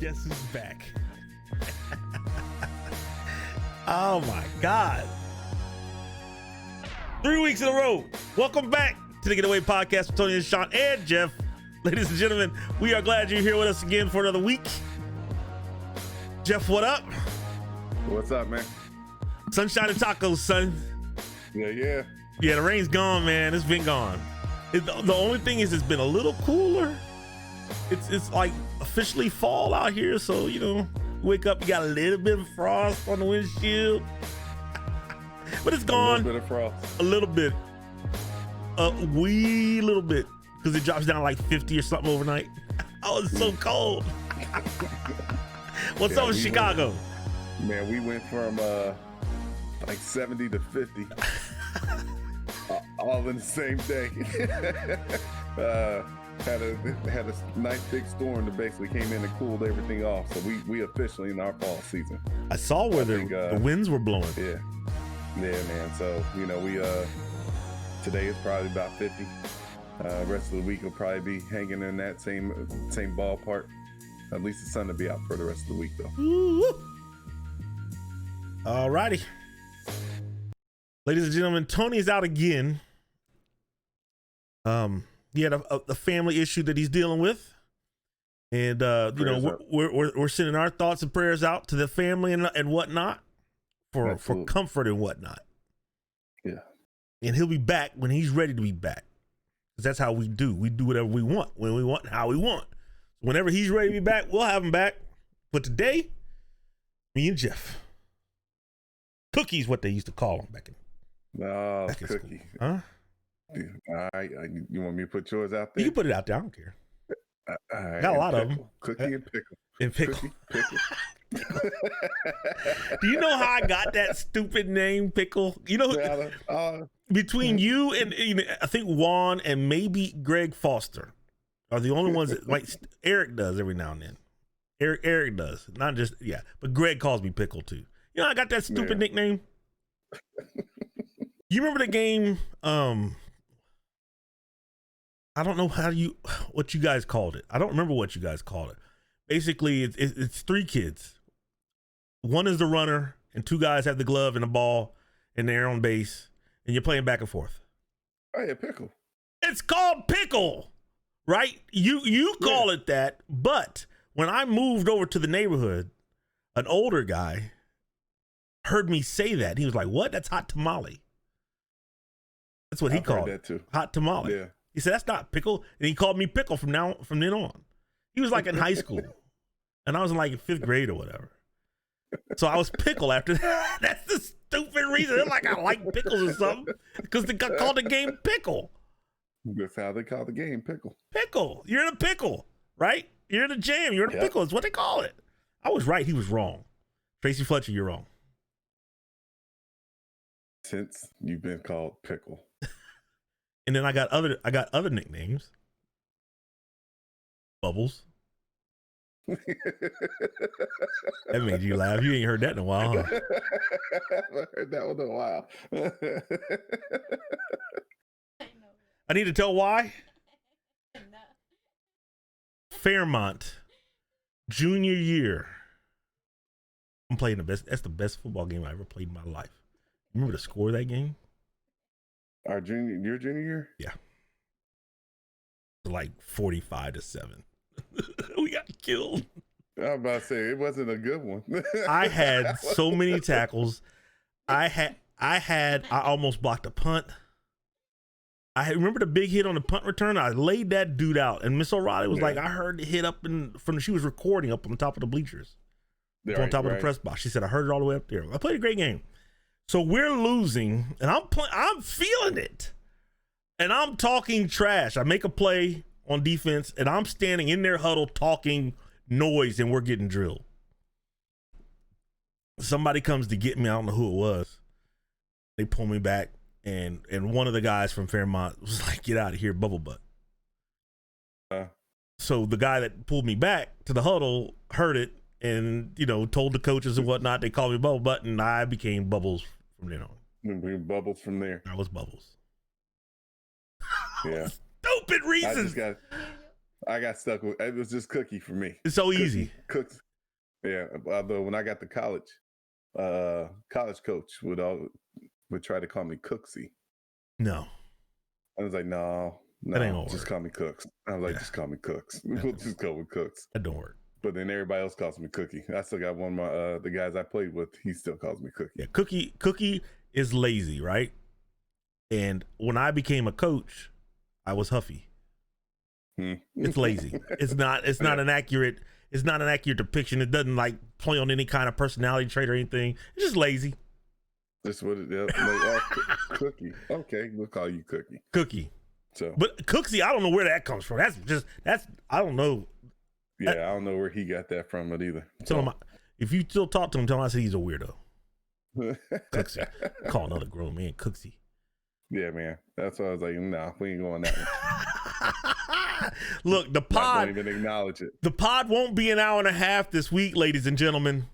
Guess who's back? Oh my God. 3 weeks in a row. Welcome back to the Getaway Podcast with Tony and Sean and Jeff. Ladies and gentlemen, we are glad you're here with us again for another week. Jeff, what up? What's up, man? Sunshine and tacos, son. Yeah. Yeah, the rain's gone, man. It's been gone. The only thing is it's been a little cooler. It's like officially fall out here, so you know, wake up, you got a little bit of frost on the windshield, but it's gone. A little bit of frost. A little bit, a wee little bit, because it drops down like 50 or something overnight. Oh, it's so cold. What's up in Chicago? Man, we went from like 70 to 50, all in the same day. Had a nice big storm that basically came in and cooled everything off. So we officially in our fall season. I saw where the winds were blowing. Yeah, man. So you know today is probably about 50. Rest of the week will probably be hanging in that same ballpark. At least the sun will be out for the rest of the week though. All righty, ladies and gentlemen, Tony's out again. He had a family issue that he's dealing with, and you know we're sending our thoughts and prayers out to the family and whatnot for comfort and whatnot. Yeah, and he'll be back when he's ready to be back, because that's how we do. We do whatever we want when we want, how we want. So whenever he's ready to be back, we'll have him back. But today, me and Jeff, Cookie's what they used to call him back in Cookie, school. Huh? All right, you want me to put yours out there? You can put it out there. I don't care. All right, got a lot of them. Cookie and pickle. And pickle. Pickle. Do you know how I got that stupid name, Pickle? You know, between you and I think Juan and maybe Greg Foster are the only ones that, like Eric does every now and then. Eric does, not just but Greg calls me Pickle too. You know, I got that stupid nickname. You remember the game? I don't know what you guys called it. I don't remember what you guys called it. Basically, it's three kids. One is the runner, and two guys have the glove and the ball, and they're on base, and you're playing back and forth. Oh yeah, Pickle. It's called Pickle, right? You call it that, but when I moved over to the neighborhood, an older guy heard me say that. He was like, "What? That's hot tamale." That's what he called it. That too. Hot tamale. Yeah. He said, "That's not Pickle," and he called me Pickle from then on. He was like in high school, and I was in like 5th grade or whatever. So I was Pickle after that. That's the stupid reason. They're like, I like pickles or something, because they called the game Pickle. That's how they call the game, Pickle. Pickle. You're in a pickle, right? You're in a jam. You're in a pickle. It's what they call it. I was right. He was wrong. Tracy Fletcher, you're wrong. Since you've been called Pickle. And then I got other nicknames. Bubbles. That made you laugh. You ain't heard that in a while, huh? I haven't heard that one in a while. I need to tell why? Fairmont, junior year. I'm playing the best. That's the best football game I ever played in my life. Remember the score of that game? Your junior year? Yeah. Like 45-7. We got killed. I was about to say it wasn't a good one. I had so many tackles. I almost blocked a punt. I remember the big hit on the punt return. I laid that dude out, and Miss O'Reilly was like, "I heard the hit up she was recording up on the top of the bleachers, on top of the press box." She said, "I heard it all the way up there." I played a great game. So we're losing, and I'm feeling it, and I'm talking trash. I make a play on defense, and I'm standing in their huddle talking noise, and we're getting drilled. Somebody comes to get me. I don't know who it was. They pull me back, and one of the guys from Fairmont was like, "Get out of here, bubble butt." So the guy that pulled me back to the huddle heard it, and told the coaches and whatnot. They called me bubble butt, and I became Bubbles from then on. Bubbles from there. I was Bubbles. Yeah. Stupid reasons. I got stuck with it was just Cookie for me. It's so easy. Cooks. Yeah. Although when I got to college coach would try to call me Cooksy. No. I was like, no, That ain't gonna just work. call me Cooks. I was like, just call me Cooks. We'll just go with Cooks. That don't work. But then everybody else calls me Cookie. I still got one of my the guys I played with. He still calls me Cookie. Yeah, Cookie is lazy, right? And when I became a coach, I was Huffy. It's lazy. It's not an accurate depiction. It doesn't like play on any kind of personality trait or anything. It's just lazy. That's what it is. Like, Cookie. Okay, we'll call you Cookie. Cookie. So, but Cooksy, I don't know where that comes from. That's I don't know. Yeah, I don't know where he got that from, but either. Tell him if you still talk to him, tell him I said he's a weirdo. Cooksy. Call another grown man Cooksy. Yeah, man. That's why I was like, nah, we ain't going that one. Look, the pod. I don't even acknowledge it. The pod won't be an hour and a half this week, ladies and gentlemen,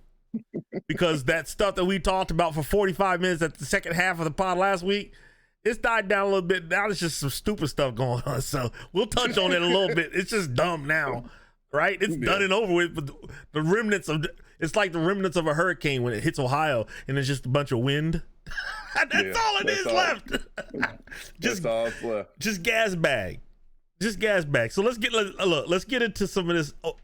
because that stuff that we talked about for 45 minutes at the second half of the pod last week, it's died down a little bit. Now there's just some stupid stuff going on. So we'll touch on it a little bit. It's just dumb now, right? It's done and over with. But the remnants of it's like the remnants of a hurricane when it hits Ohio and there's just a bunch of wind. That's all it is left. That's all it's left. Just gas bag. Just gas bag. So let's get into some of this. Oh,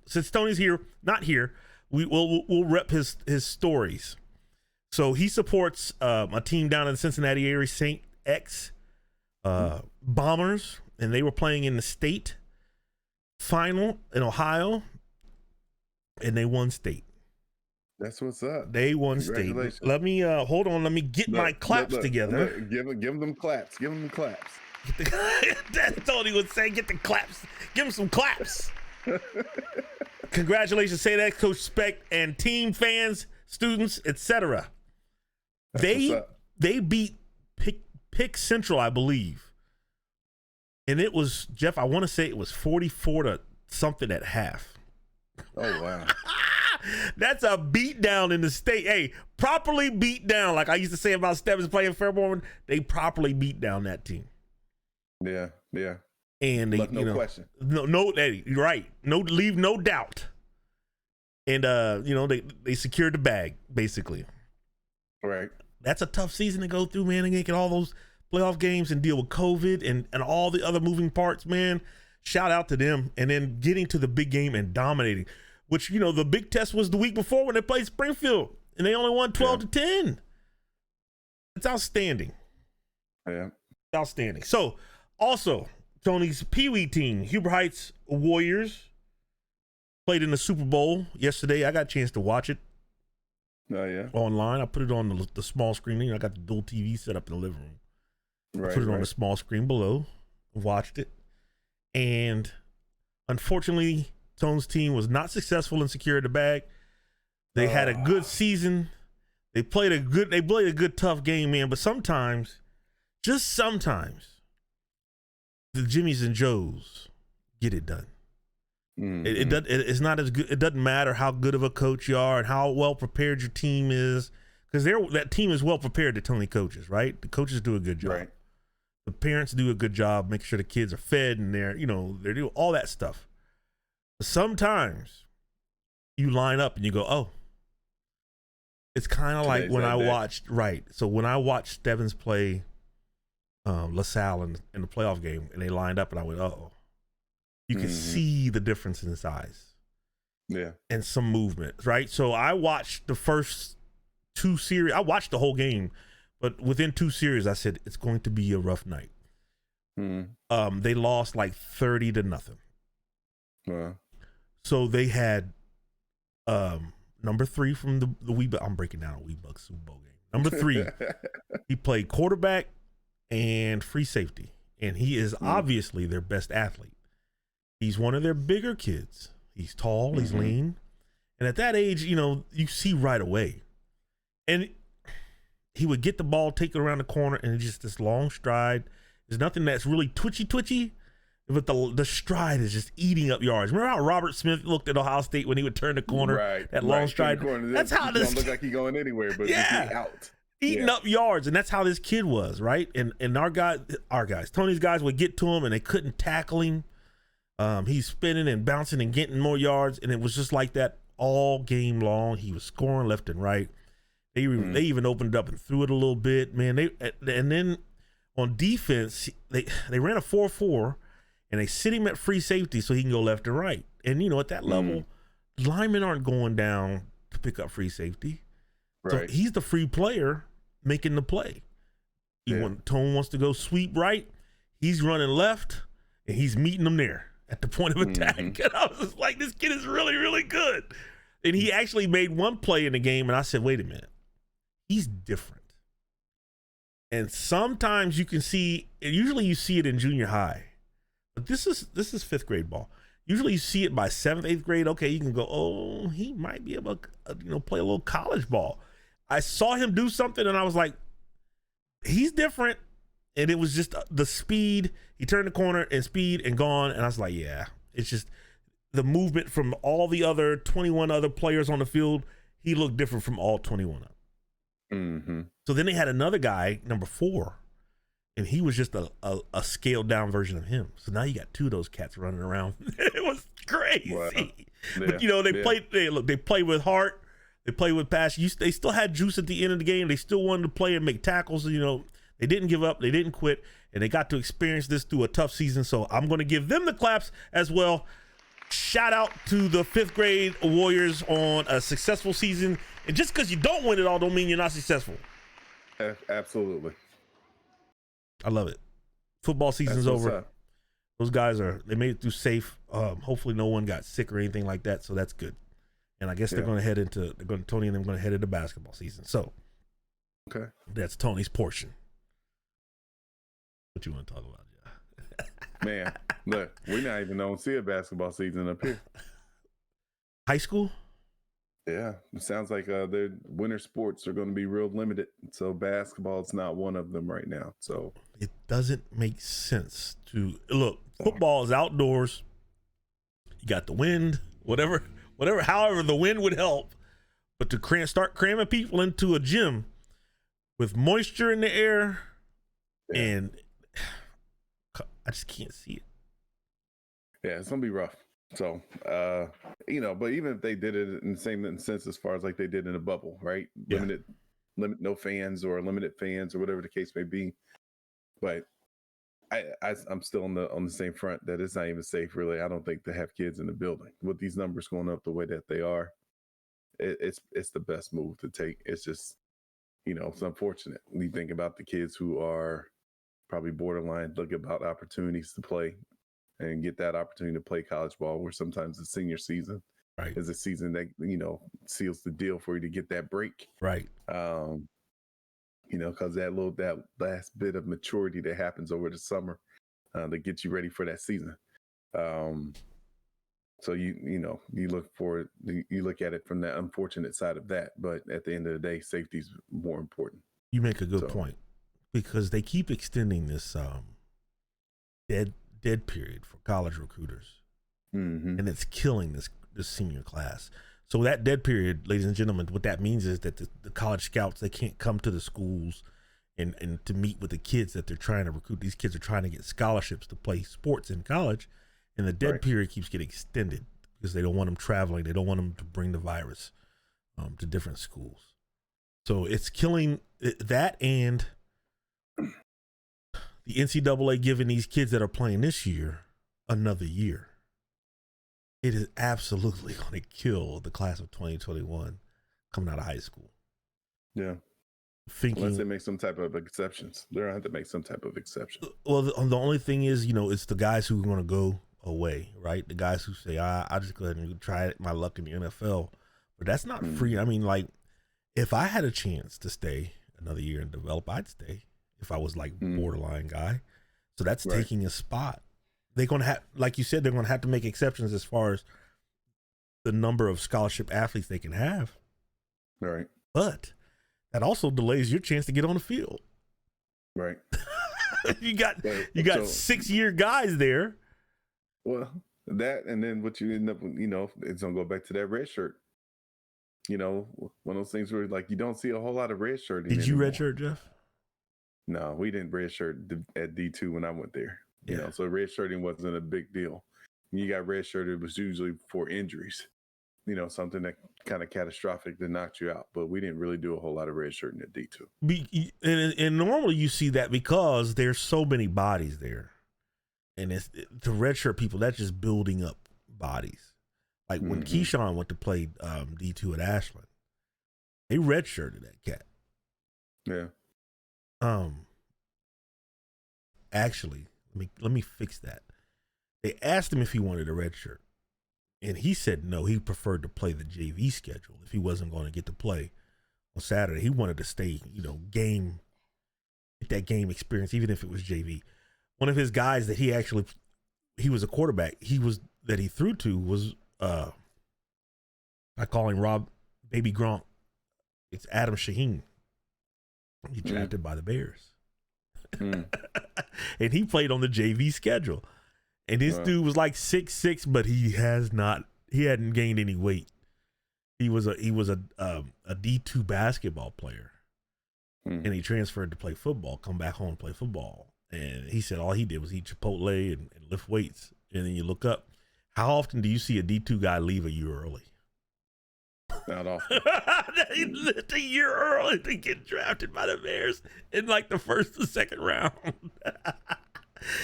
since Tony's not here, we'll rep his stories. So he supports a team down in the Cincinnati area, St. X Bombers, and they were playing in the state final in Ohio, and they won state. That's what's up. They won state. Let me hold on. Let me get my claps together. Give them claps. Give them claps. That's Tony would say. Get the claps. Give him some claps. Congratulations, say that, Coach Speck and team fans, students, etc. They beat Pick Central, I believe, and it was Jeff. I want to say it was 44 to something at half. Oh wow. That's a beat down in the state. Hey, properly beat down. Like I used to say about Stebbins playing Fairborn, they properly beat down that team. Yeah. And they, no question. No, Eddie, you're right. Leave no doubt. And they secured the bag, basically. Right. That's a tough season to go through, man. And get all those playoff games and deal with COVID and all the other moving parts, man. Shout out to them. And then getting to the big game and dominating. Which, the big test was the week before when they played Springfield, and they only won 12-10. It's outstanding. Yeah. Outstanding. So, also, Tony's Pee Wee team, Huber Heights Warriors, played in the Super Bowl yesterday. I got a chance to watch it. Oh, yeah. Online. I put it on the small screen. I got the dual TV set up in the living room. Right, I put it on the small screen below. Watched it. And, unfortunately, Tone's team was not successful in securing the bag. They had a good season. They played a good tough game, man. But sometimes, just sometimes, the Jimmies and Joes get it done. Mm-hmm. It's not as good. It doesn't matter how good of a coach you are and how well prepared your team is, because that team is well prepared. The Tony coaches, right? The coaches do a good job. Right. The parents do a good job, making sure the kids are fed and they're doing all that stuff. Sometimes you line up and you go, oh, it's kind of like when I watched, right. So when I watched Stebbins play LaSalle in the playoff game and they lined up and I went, uh-oh, you can see the difference in size. Yeah. And some movement, right? So I watched the first two series. I watched the whole game, but within two series, I said, it's going to be a rough night. They lost like 30-0. So they had number 3 from the Wee Bucks. I'm breaking down a Wee Bucks Super Bowl game. Number 3, he played quarterback and free safety, and he is obviously their best athlete. He's one of their bigger kids. He's tall, he's lean, and at that age, you see right away. And he would get the ball, take it around the corner, and it's just this long stride. There's nothing that's really twitchy. But the stride is just eating up yards. Remember how Robert Smith looked at Ohio State when he would turn the corner? Right. That long stride. That's how this don't look like he's going anywhere, but just out. Eating up yards, and that's how this kid was, right? And our guys, Tony's guys would get to him, and they couldn't tackle him. He's spinning and bouncing and getting more yards, and it was just like that all game long. He was scoring left and right. They even opened it up and threw it a little bit, man. And then on defense, they ran a 4-4, and they sit him at free safety so he can go left and right. And at that level, linemen aren't going down to pick up free safety. Right. So he's the free player making the play. Tone wants to go sweep right. He's running left, and he's meeting them there at the point of attack. And I was just like, this kid is really, really good. And he actually made one play in the game, and I said, wait a minute. He's different. And sometimes you can see, usually you see it in junior high, but this is fifth grade ball. Usually you see it by seventh, eighth grade. Okay, you can go, oh, he might be able to play a little college ball. I saw him do something, and I was like, he's different. And it was just the speed. He turned the corner and speed and gone. And I was like, yeah, it's just the movement from all the other 21 other players on the field. He looked different from all 21 of them. So then they had another guy, number 4, and he was just a scaled down version of him. So now you got 2 of those cats running around. It was crazy. Wow. Yeah. But they played with heart. They played with passion. They still had juice at the end of the game. They still wanted to play and make tackles. They didn't give up. They didn't quit, and they got to experience this through a tough season. So I'm going to give them the claps as well. Shout out to the 5th grade Warriors on a successful season. And just because you don't win it all don't mean you're not successful. Absolutely. I love it. Football season's over. Those guys they made it through safe. Hopefully no one got sick or anything like that. So that's good. And I guess Tony and them going to head into basketball season. So okay, that's Tony's portion. What you want to talk about, yeah? Man, look, we're not even on see a basketball season up here. High school? Yeah, it sounds like their winter sports are going to be real limited. So basketball is not one of them right now. So it doesn't make sense to look. Football is outdoors. You got the wind, whatever. However, the wind would help. But to start cramming people into a gym with moisture in the air, and I just can't see it. Yeah, it's gonna be rough. So, but even if they did it in the same sense as far as like they did in a bubble, right? Yeah. Limit no fans or limited fans or whatever the case may be. But I'm still on the same front that it's not even safe, really. I don't think to have kids in the building with these numbers going up the way that they are. It's the best move to take. It's just, it's unfortunate. When you think about the kids who are probably borderline, look about opportunities to play and get that opportunity to play college ball, where sometimes the senior season is a season that, seals the deal for you to get that break. Right. Because that last bit of maturity that happens over the summer that gets you ready for that season. So you look at it from that unfortunate side of that, but at the end of the day, safety is more important. You make a good point, because they keep extending this dead period for college recruiters, and it's killing this senior class. So that dead period, ladies and gentlemen, what that means is that the college scouts, they can't come to the schools and to meet with the kids that they're trying to recruit. These kids are trying to get scholarships to play sports in college, and the dead period keeps getting extended because they don't want them traveling. They don't want them to bring the virus to different schools. So it's killing that, and the NCAA giving these kids that are playing this year another year. It is absolutely going to kill the class of 2021 coming out of high school. Yeah. Unless they make some type of exceptions. They're going to have to make some type of exception. Well, the only thing is, it's the guys who are going to go away, right? The guys who say, I'll just go ahead and try my luck in the NFL. But that's not free. I mean, like, if I had a chance to stay another year and develop, I'd stay if I was like borderline guy. So that's taking a spot. They're going to have, like you said, they're going to have to make exceptions as far as the number of scholarship athletes they can have. Right. But that also delays your chance to get on the field. Right. you got 6-year guys there. Well, that, and then what you end up with, it's going to go back to that red shirt. One of those things where like you don't see a whole lot of red shirt. Did you red shirt, Jeff? No, we didn't red shirt at D2 when I went there. So red shirting wasn't a big deal. You got redshirted, it was usually for injuries, something that kind of catastrophic that knocked you out. But we didn't really do a whole lot of redshirting at D2. And normally you see that because there's so many bodies there. And it's to redshirt people, that's just building up bodies. Like when Keyshawn went to play D2 at Ashland, they redshirted that cat. Yeah. Actually, let me fix that. They asked him if he wanted a red shirt, and he said no. He preferred to play the JV schedule if he wasn't going to get to play on Saturday. He wanted to stay, get that game experience, even if it was JV. One of his guys that he was a quarterback. That he threw to was I call him Rob Baby Gronk. It's Adam Shaheen. He drafted by the Bears. And he played on the JV schedule. And this dude was like 6'6", but he hadn't gained any weight. He was a D2 basketball player. And he transferred to play football, come back home and play football. And he said all he did was eat Chipotle and lift weights. And then you look up, how often do you see a D2 guy leave a year early? Not often. He lived a year early to get drafted by the Bears in like the first or second round.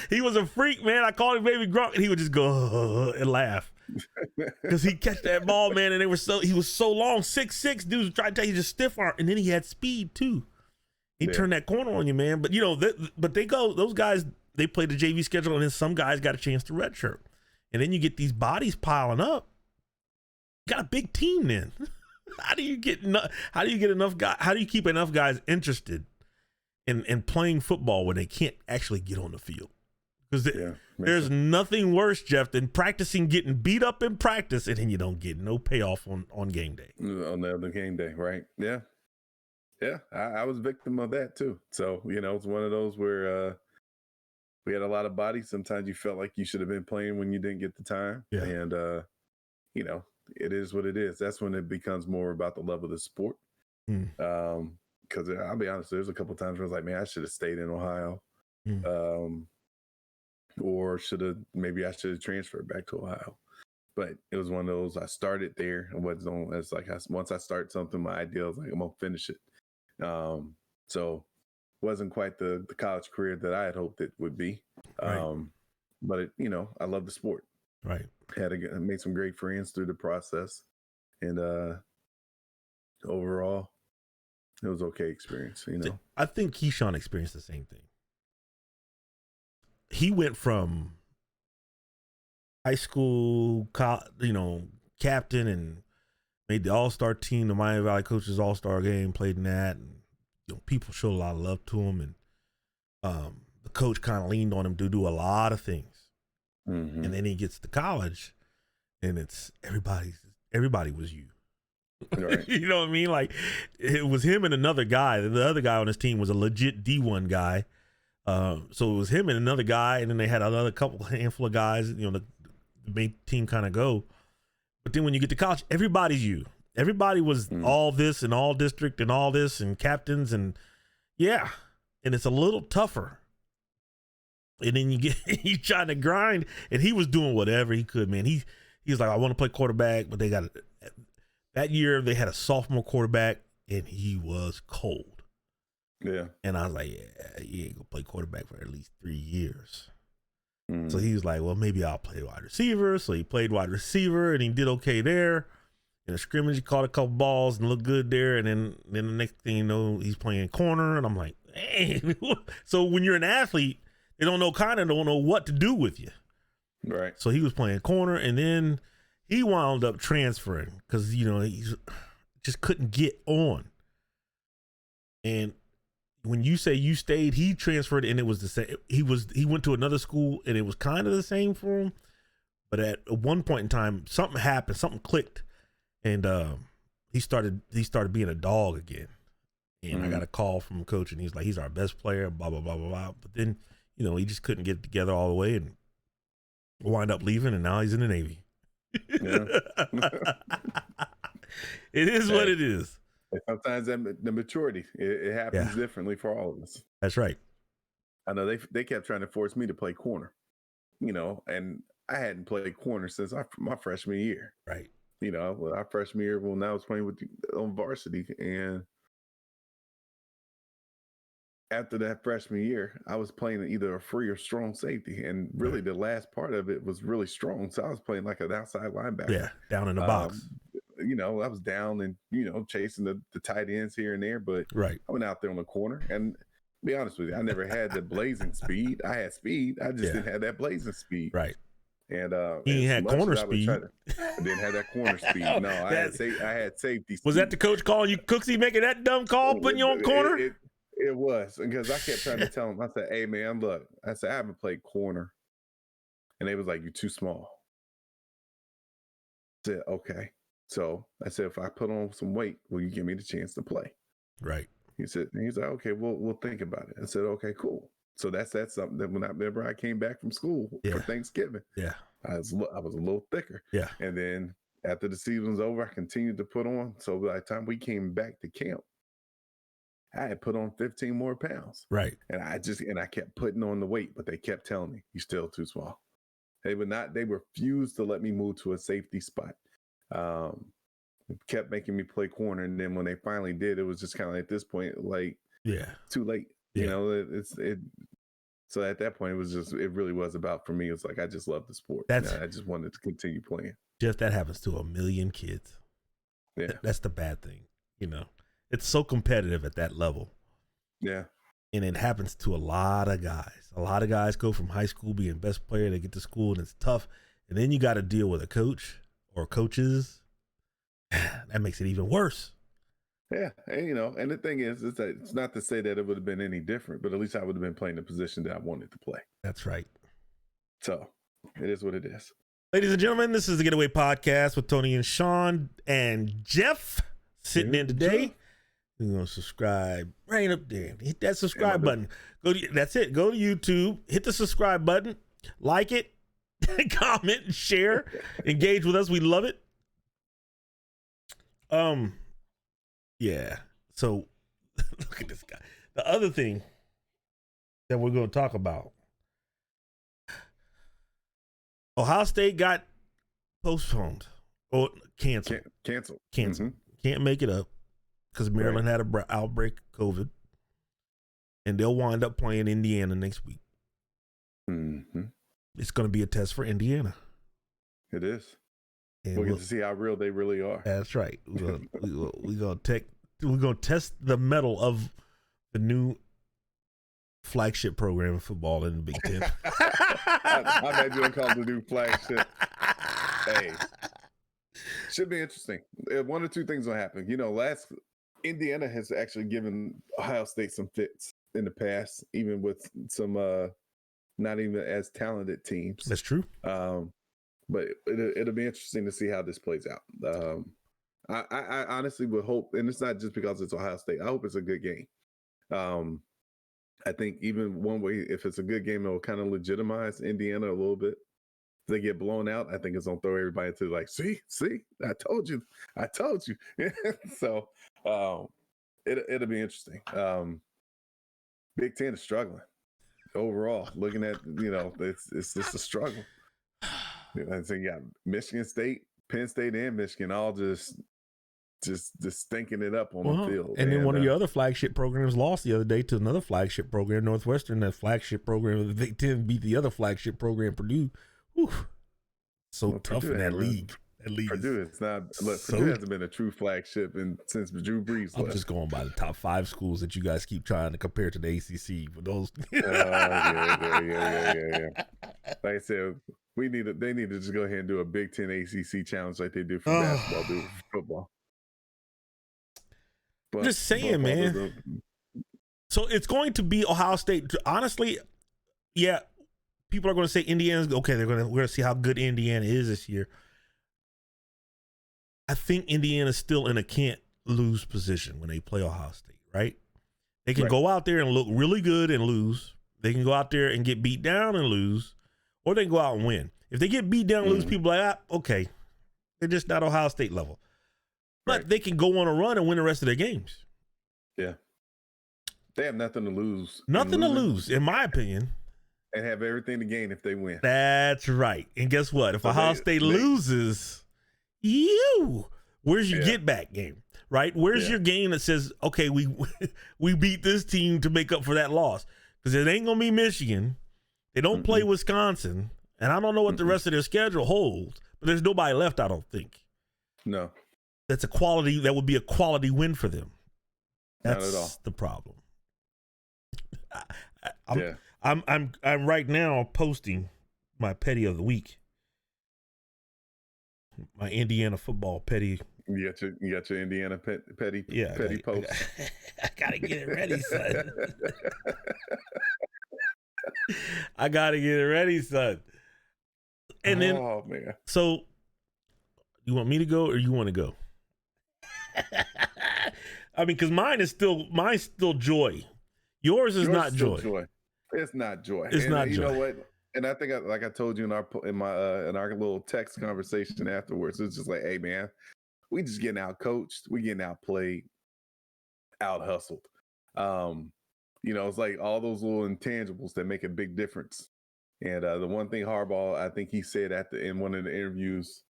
He was a freak, man. I called him Baby Gronk, and he would just go and laugh because he catch that ball, man. And he was so long, 6'6". Dudes would try to tell you just stiff arm, and then he had speed too. He turned that corner on you, man. But those guys, they played the JV schedule, and then some guys got a chance to redshirt, and then you get these bodies piling up. Got a big team then. How do you keep enough guys interested in playing football when they can't actually get on the field? Because there's nothing worse, Jeff, than practicing getting beat up in practice and then you don't get no payoff on game day. On the other game day, right? Yeah. Yeah, I was a victim of that too. So, it's one of those where we had a lot of bodies. Sometimes you felt like you should have been playing when you didn't get the time. Yeah. And, it is what it is. That's when it becomes more about the love of the sport. Because I'll be honest, there's a couple of times where I was like, man, I should have stayed in Ohio. Or maybe I should have transferred back to Ohio. But it was one of those, I started there and once I start something, my idea was like, I'm going to finish it. So wasn't quite the college career that I had hoped it would be. Right. But I love the sport. Right. Made some great friends through the process, and overall, it was okay experience. I think Keyshawn experienced the same thing. He went from high school, captain, and made the All-Star team, the Miami Valley Coaches All-Star game, played in that, and people showed a lot of love to him, and the coach kind of leaned on him to do a lot of things. And then he gets to college, and it's everybody was you. Right. You know what I mean? Like, it was him and another guy. The other guy on his team was a legit D1 guy. So it was him and another guy, and then they had another handful of guys. The main team kind of go. But then when you get to college, everybody's you. Everybody was all this and all district and all this and captains and it's a little tougher. And then you trying to grind, and he was doing whatever he could, man. He was like, I want to play quarterback, but that year they had a sophomore quarterback, and he was cold. Yeah. And I was like, yeah, he ain't gonna play quarterback for at least 3 years. So he was like, well, maybe I'll play wide receiver. So he played wide receiver, and he did okay there. In a scrimmage, he caught a couple balls and looked good there. And then the next thing you know, he's playing corner, and I'm like, hey. So when you're an athlete, they don't know what to do with you. Right. So he was playing corner, and then he wound up transferring because, he just couldn't get on. And when you say you stayed, he transferred, and it was the same. He went to another school, and it was kind of the same for him. But at one point in time, something happened, something clicked, and he started being a dog again. And I got a call from a coach, and he's like, he's our best player, blah, blah, blah, blah, blah. But then, he just couldn't get it together all the way and wind up leaving, and now he's in the Navy. Yeah. It is what it is. Sometimes the maturity, it happens differently for all of us. That's right. I know they kept trying to force me to play corner, and I hadn't played corner since my freshman year. Right. You know, our freshman year when I was playing on varsity, and after that freshman year, I was playing either a free or strong safety, and really the last part of it was really strong. So I was playing like an outside linebacker. Yeah, down in the box. You know, I was down and chasing the tight ends here and there, but right. I went out there on the corner, and to be honest with you, I never had the blazing speed. I had speed, I just didn't have that blazing speed. Right. And he had corner speed. I didn't have that corner speed. No, I had safety speed. Was that the coach calling you Cooksy, making that dumb call, putting you on corner? It was, because I kept trying to tell him. I said, "Hey man, look," I said, "I haven't played corner," and they was like, "You're too small." I said, "Okay." So I said, "If I put on some weight, will you give me the chance to play?" Right. He's like, "Okay, we'll think about it." I said, "Okay, cool." So that's something that whenever I came back from school for Thanksgiving, I was a little thicker. Yeah. And then after the season was over, I continued to put on. So by the time we came back to camp, I had put on 15 more pounds. Right. And I kept putting on the weight, but they kept telling me, "You're still too small." They refused to let me move to a safety spot. Kept making me play corner. And then when they finally did, it was just kind of at this point, like, too late. You know, so at that point, it really was about, for me, it's like, I just love the sport. I just wanted to continue playing. Jeff, that happens to a million kids. Yeah. That's the bad thing. You know, it's so competitive at that level. Yeah. And it happens to a lot of guys. A lot of guys go from high school being best player, they get to school and it's tough. And then you got to deal with a coach or coaches. That makes it even worse. Yeah, and and the thing is that it's not to say that it would have been any different, but at least I would have been playing the position that I wanted to play. That's right. So it is what it is. Ladies and gentlemen, this is the Getaway Podcast with Tony and Sean and Jeff sitting in today. You're going to subscribe right up there. Hit that subscribe button. That's it. Go to YouTube, hit the subscribe button, like it, comment, share, engage with us. We love it. Yeah. So look at this guy. The other thing that we're going to talk about, Ohio State got postponed or canceled. Canceled. Mm-hmm. Can't make it up because Maryland had an outbreak of COVID, and they'll wind up playing Indiana next week. Mm-hmm. It's going to be a test for Indiana. It is. And we'll get to see how real they really are. That's right. We're gonna test the mettle of the new flagship program in football in the Big Ten. I bet you'll call the new flagship. Hey, should be interesting. One or two things will happen. Indiana has actually given Ohio State some fits in the past, even with some not even as talented teams. That's true. But it'll be interesting to see how this plays out. I honestly would hope, and it's not just because it's Ohio State, I hope it's a good game. I think even one way, if it's a good game, it will kind of legitimize Indiana a little bit. If they get blown out, I think it's going to throw everybody into like, see, I told you. So it'll be interesting. Big Ten is struggling overall. Looking at, it's just a struggle. I think you got Michigan State, Penn State, and Michigan all just stinking it up on the field. And then one of your other flagship programs lost the other day to another flagship program, Northwestern. That flagship program of the Big Ten beat the other flagship program, Purdue. Whew. So tough Purdue in that league. Purdue is not. Look, Purdue hasn't been a true flagship since Drew Brees left. I'm just going by the top 5 schools that you guys keep trying to compare to the ACC. For those, yeah. Like I said, they need to just go ahead and do a Big Ten ACC challenge like they do for basketball, do for football. I'm just saying, man. So it's going to be Ohio State. Honestly, yeah, people are going to say Indiana's okay. We're going to see how good Indiana is this year. I think Indiana's still in a can't lose position when they play Ohio State, right? They can go out there and look really good and lose. They can go out there and get beat down and lose, or they can go out and win. If they get beat down and lose, people are like, okay, they're just not Ohio State level. But they can go on a run and win the rest of their games. Yeah. They have nothing to lose. Nothing to lose, in my opinion. and have everything to gain if they win. That's right. And guess what? If Ohio State loses, where's your get back game? Right? Where's your game that says, okay, we beat this team to make up for that loss? Because it ain't gonna be Michigan. They don't play Wisconsin, and I don't know what the rest of their schedule holds. But there's nobody left, I don't think. No, that would be a quality win for them. That's not at all the problem. I'm right now posting my petty of the week. My Indiana football petty. You got your Indiana petty post. I gotta get it ready, son. I gotta get it ready, son. And then, man. So, you want me to go or you want to go? I mean, because mine's still joy. Yours is not joy. It's not joy. It's not joy. You know what? And I think, like I told you in our little text conversation afterwards, it's just like, hey, man, we just getting out coached, we getting outplayed, out hustled. It's like all those little intangibles that make a big difference. And the one thing Harbaugh, I think he said in one of the interviews,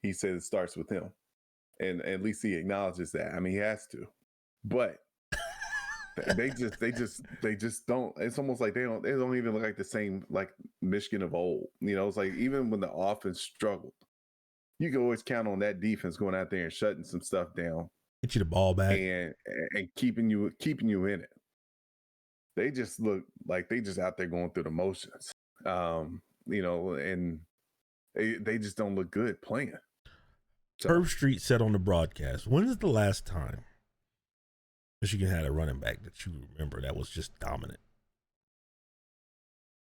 he said it starts with him, and at least he acknowledges that. I mean, he has to, but they just don't. It's almost like they don't even look like the same like Michigan of old. It's like even when the offense struggled, you can always count on that defense going out there and shutting some stuff down, get you the ball back, and keeping you in it. They just look like they just out there going through the motions, and they just don't look good playing. So. Herb Street said on the broadcast, when is the last time Michigan had a running back that you remember that was just dominant?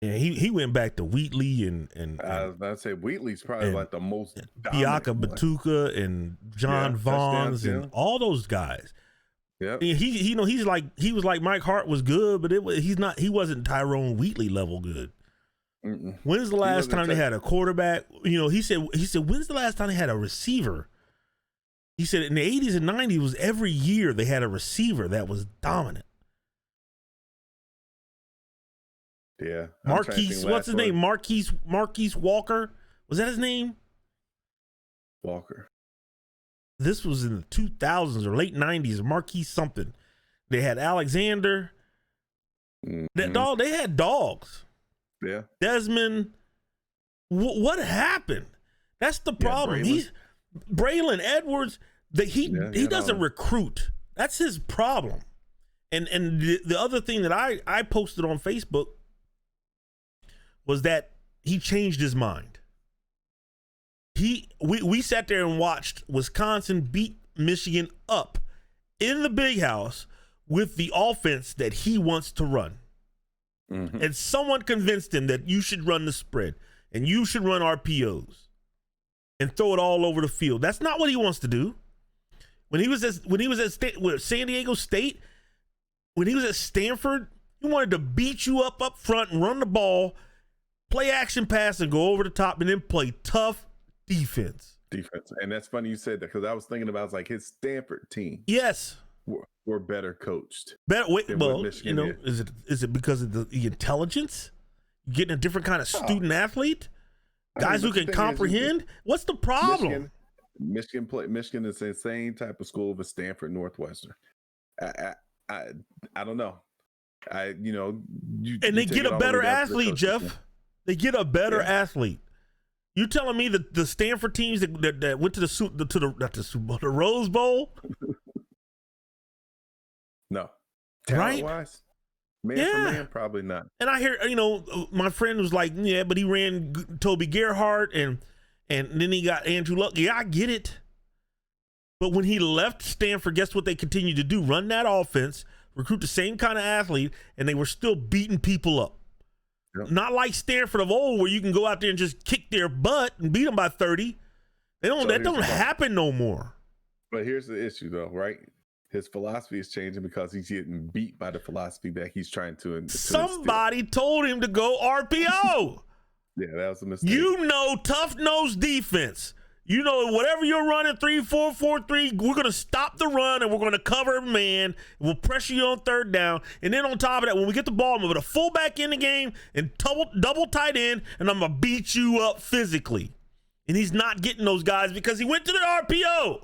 And he went back to Wheatley and I was about to say Wheatley's probably like the most Biaka Batuka and John Vaughns and all those guys. Yeah, he was like Mike Hart was good, but he wasn't Tyrone Wheatley level good. When is the last time they had a quarterback? He said when's the last time they had a receiver? He said in the 80s and 90s was every year they had a receiver that was dominant. Yeah, Marquise, what's his name? Marquise Walker, was that his name? Walker. This was in the 2000s or late 90s. Marquise something. They had Alexander. They had dogs. Yeah. Desmond. What happened? That's the problem. Braylon Edwards. He doesn't recruit. That's his problem. And the other thing that I posted on Facebook was that he changed his mind. We sat there and watched Wisconsin beat Michigan up in the big house with the offense that he wants to run. And someone convinced him that you should run the spread and you should run RPOs and throw it all over the field. That's not what he wants to do. When he was at San Diego State, when he was at Stanford, he wanted to beat you up front and run the ball, play action pass and go over the top and then play tough defense. And that's funny you said that because I was thinking about like his Stanford team. Yes. Were better coached. Is it because of the intelligence? You're getting a different kind of student athlete? Guys who can comprehend? What's the problem? Michigan is the same type of school as Stanford Northwestern. I don't know. They get a better athlete, Jeff. They get a better athlete. You telling me that the Stanford teams that went to the Rose Bowl? No. Right? Talent-wise, man for man, probably not. And I hear, my friend was like, yeah, but he ran Toby Gerhardt and then he got Andrew Luck. Yeah, I get it. But when he left Stanford, guess what they continued to do? Run that offense, recruit the same kind of athlete, and they were still beating people up. Yep. Not like Stanford of old, where you can go out there and just kick their butt and beat them by 30. That don't happen no more. But here's the issue, though, right? His philosophy is changing because he's getting beat by the philosophy that he's trying to Somebody told him to go RPO. Yeah, that was a mistake. Tough nose defense. You know, whatever you're running, 3-4-4-3, we're going to stop the run and we're going to cover man. We'll pressure you on third down. And then on top of that, when we get the ball, I'm going to put a fullback in the game and double tight end, and I'm going to beat you up physically. And he's not getting those guys because he went to the RPO.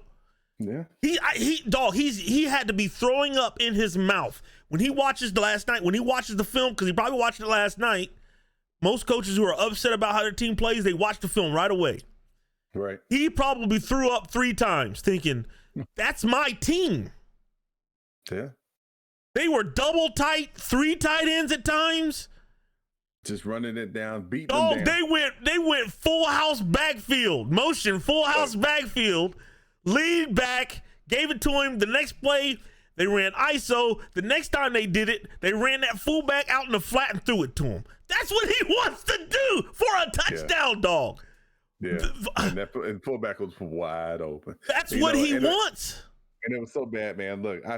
Yeah. He had to be throwing up in his mouth. When he watches the film, because he probably watched it last night, most coaches who are upset about how their team plays, they watch the film right away. Right. He probably threw up 3 times thinking, that's my team. Yeah. They were double tight, 3 tight ends at times. Just running it down, beating them down. They went full house backfield, motion, full house backfield, lead back, gave it to him. The next play, they ran ISO. The next time they did it, they ran that fullback out in the flat and threw it to him. That's what he wants to do for a touchdown, dog. Yeah, and fullback was wide open. That's what he wants. And it was so bad, man. Look, I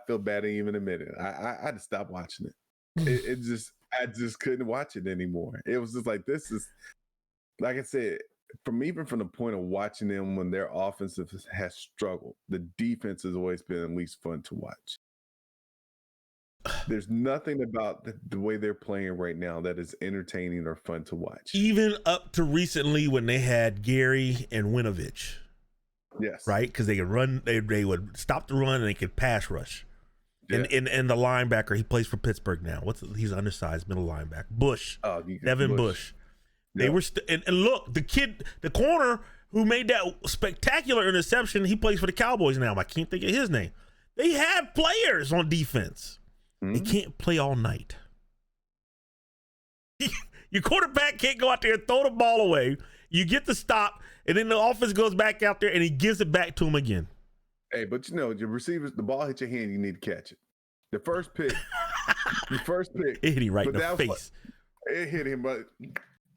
feel bad even a minute. I had to stop watching it. I just couldn't watch it anymore. It was just like, this is, like I said, from the point of watching them when their offensive has struggled, the defense has always been at least fun to watch. There's nothing about the way they're playing right now that is entertaining or fun to watch. Even up to recently when they had Gary and Winovich. Yes. Right? Because they could run, they would stop the run and they could pass rush. Yeah. And the linebacker, he plays for Pittsburgh now. He's undersized middle linebacker. Bush. Devin Bush. They were and look, the corner who made that spectacular interception, he plays for the Cowboys now. I can't think of his name. They have players on defense. They can't play all night. Your quarterback can't go out there and throw the ball away. You get the stop, and then the offense goes back out there, and he gives it back to him again. Hey, but your receivers, the ball hit your hand, you need to catch it. The first pick, it hit him right in the face. It hit him, but